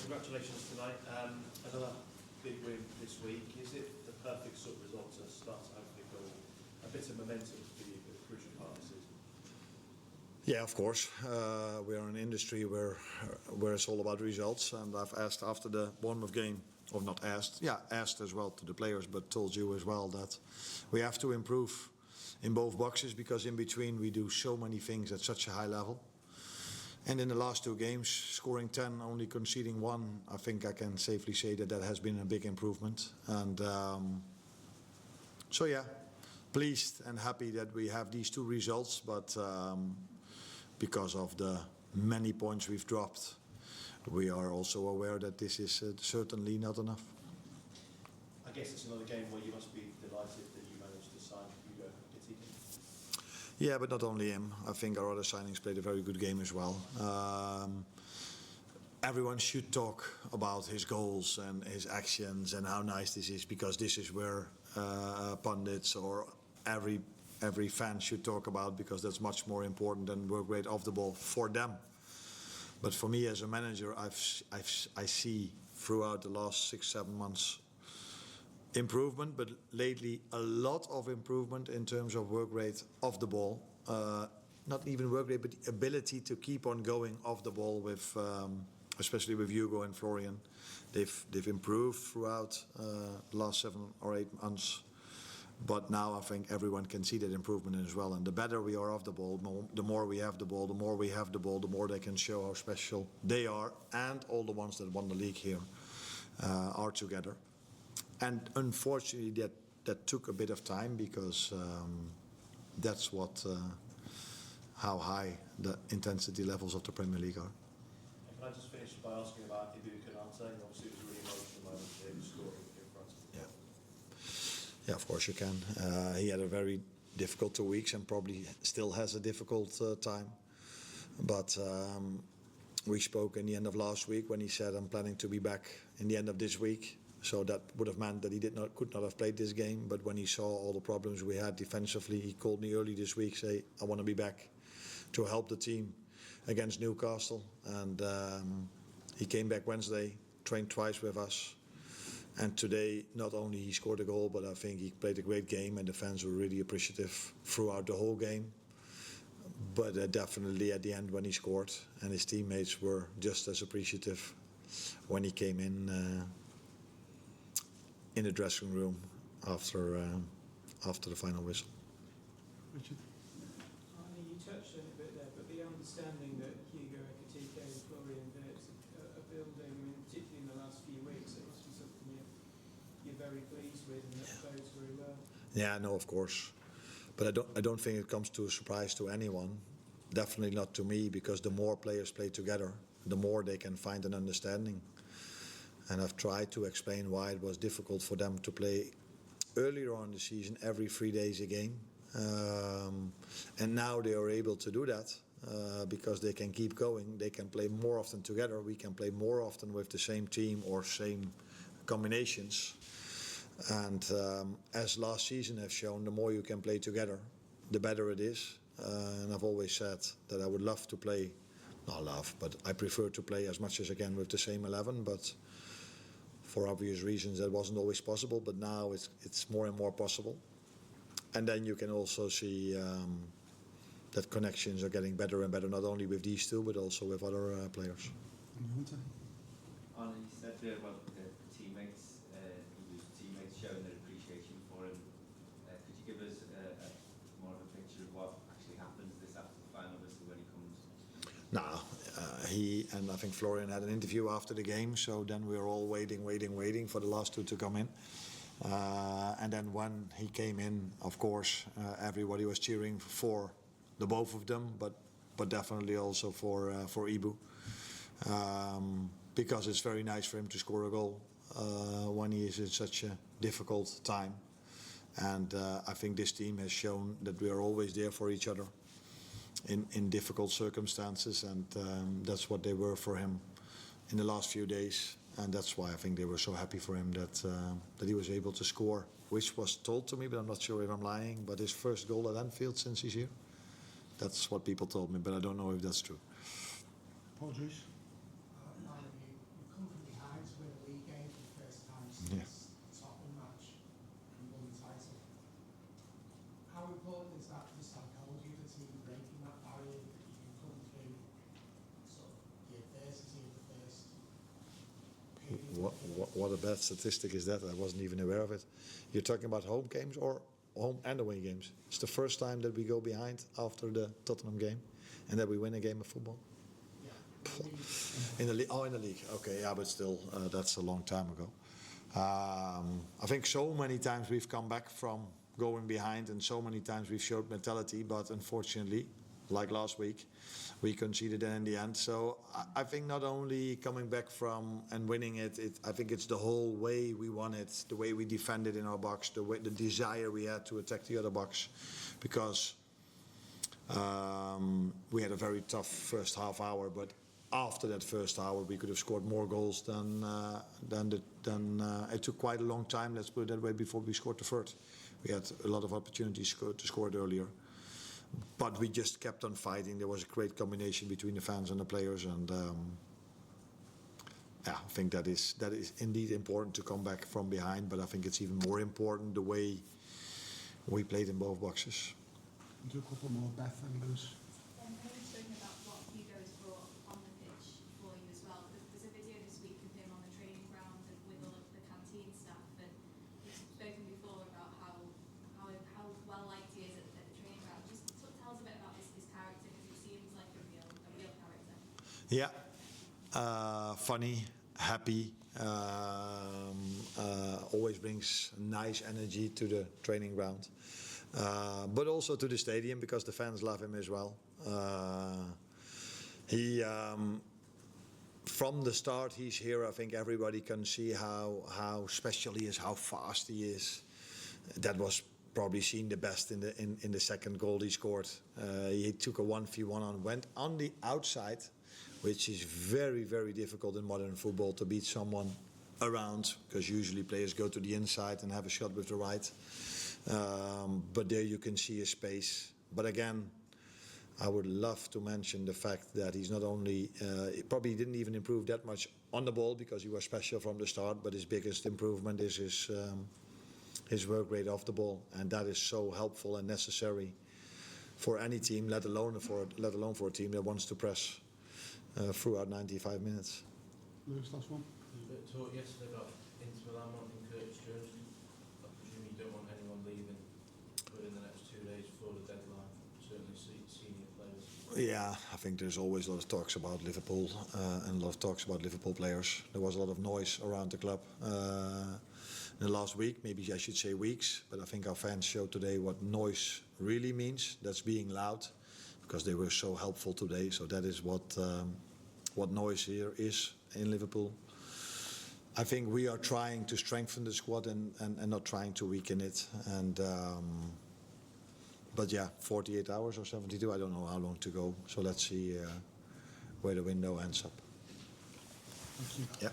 Congratulations tonight. Another big win this week. Is it the perfect sort of result to start to hopefully build a bit of momentum for you at the crucial part of the season? Yeah, of course. We are in an industry where it's all about results, and I've asked after the Bournemouth game, or not asked, asked as well to the players, but told you as well that we have to improve in both boxes, because in between we do so many things at such a high level. And in the last two games, scoring 10, only conceding 1, I think I can safely say that has been a big improvement. And so yeah, pleased and happy that we have these two results, but because of the many points we've dropped, we are also aware that this is certainly not enough. I guess it's another game where you must be delighted that you managed to sign Wirtz and Ekitike. Yeah, but not only him. I think our other signings played a very good game as well. Everyone should talk about his goals and his actions and how nice this is, because this is where pundits or every fan should talk about, because that's much more important than work rate off the ball for them. But for me as a manager, I see throughout the last 6-7 months improvement, but lately a lot of improvement in terms of work rate off the ball. Not even work rate, but the ability to keep on going off the ball with, especially with Hugo and Florian. They've improved throughout the last 7 or 8 months. But now I think everyone can see that improvement as well. And the better we are off the ball, the more we have the ball, the more they can show how special they are, and all the ones that won the league here are together. And unfortunately, that took a bit of time, because that's how high the intensity levels of the Premier League are. And can I just finish by asking about Ibu Kanate? Obviously, it was a really emotional moment for him scoring in front of him. Yeah, of course you can. He had a very difficult 2 weeks and probably still has a difficult time. But we spoke in the end of last week when he said, I'm planning to be back in the end of this week. So that would have meant that he could not have played this game. But when he saw all the problems we had defensively, he called me early this week, say, I want to be back to help the team against Newcastle. And he came back Wednesday, trained twice with us. And today, not only he scored a goal, but I think he played a great game, and the fans were really appreciative throughout the whole game. But definitely at the end when he scored, and his teammates were just as appreciative when he came in the dressing room after the final whistle. Richard? You touched on it a bit there, but the understanding that Hugo Ekitike and Florian Wirtz are building, I mean, particularly in the last few weeks, it must be something you're very pleased with, and that bodes very well. Yeah, no, of course. But I don't think it comes to a surprise to anyone. Definitely not to me, because the more players play together, the more they can find an understanding. And I've tried to explain why it was difficult for them to play earlier on in the season, every 3 days a game. And now they are able to do that because they can keep going. They can play more often together. We can play more often with the same team or same combinations. And as last season has shown, the more you can play together, the better it is. And I've always said that I would love to play, not love, but I prefer to play as much as I can with the same 11. But for obvious reasons, that wasn't always possible. But now it's more and more possible. And then you can also see that connections are getting better and better, not only with these two, but also with other players. Arne, you said there about the teammates, teammates showing their appreciation for him. Could you give us more of a picture of what actually happens this after the final whistle when he comes? No, he and I think Florian had an interview after the game, so then we were all waiting for the last two to come in. And then when he came in, of course, everybody was cheering for the both of them, but definitely also for Ibu, because it's very nice for him to score a goal when he is in such a difficult time. And I think this team has shown that we are always there for each other in difficult circumstances, and that's what they were for him in the last few days. And that's why I think they were so happy for him that he was able to score, which was told to me, but I'm not sure if I'm lying, but his first goal at Anfield since he's here. That's what people told me, but I don't know if that's true. Paul Juice? You confidence how important is that for the psychology of the team, breaking that barrier that you can come through sort of the adversity of the first period? What a bad statistic is that? I wasn't even aware of it. You're talking about home games or home and away games? It's the first time that we go behind after the Tottenham game and that we win a game of football. In the league? Oh, in the league. Okay, yeah, but still, that's a long time ago. I think so many times we've come back from going behind, and so many times we've showed mentality, but unfortunately, like last week, we conceded in the end. So I think not only coming back from and winning it, I think it's the whole way we won it, the way we defended in our box, the desire we had to attack the other box, because we had a very tough first half hour, but after that first hour, we could have scored more goals than it took quite a long time, let's put it that way, before we scored the third. We had a lot of opportunities to score it earlier. But we just kept on fighting. There was a great combination between the fans and the players. And I think that is indeed important to come back from behind. But I think it's even more important the way we played in both boxes. Do a couple more, Beth, and goes. I was talking about what Hugo's brought on the pitch for you as well. There's a video this week of him on the training ground and with all of the canteen staff, and he's spoken before about how well liked he is at the training ground. Just tell us a bit about his character, because he seems like a real character. Yeah, funny, happy, always brings nice energy to the training ground. But also to the stadium, because the fans love him as well. From the start he's here, I think everybody can see how special he is, how fast he is. That was probably seen the best in the second goal he scored. He took a 1v1 on, went on the outside, which is very, very difficult in modern football to beat someone around, because usually players go to the inside and have a shot with the right. But there you can see his space. But again, I would love to mention the fact that he's not only, he probably didn't even improve that much on the ball, because he was special from the start, but his biggest improvement is his work rate off the ball. And that is so helpful and necessary for any team, let alone for a team that wants to press throughout 95 minutes. Lewis, last one. You talked yesterday about Inter Milan wanting Curtis Jones. I presume you don't want anyone leaving within the next 2 days before the deadline, certainly senior players. Yeah, I think there's always a lot of talks about Liverpool and a lot of talks about Liverpool players. There was a lot of noise around the club in the last week, maybe I should say weeks, but I think our fans showed today what noise really means. That's being loud, because they were so helpful today. So that is what noise here is in Liverpool. I think we are trying to strengthen the squad and not trying to weaken it. And but yeah, 48 hours or 72, I don't know how long to go. So let's see where the window ends up. Thank you. Yeah.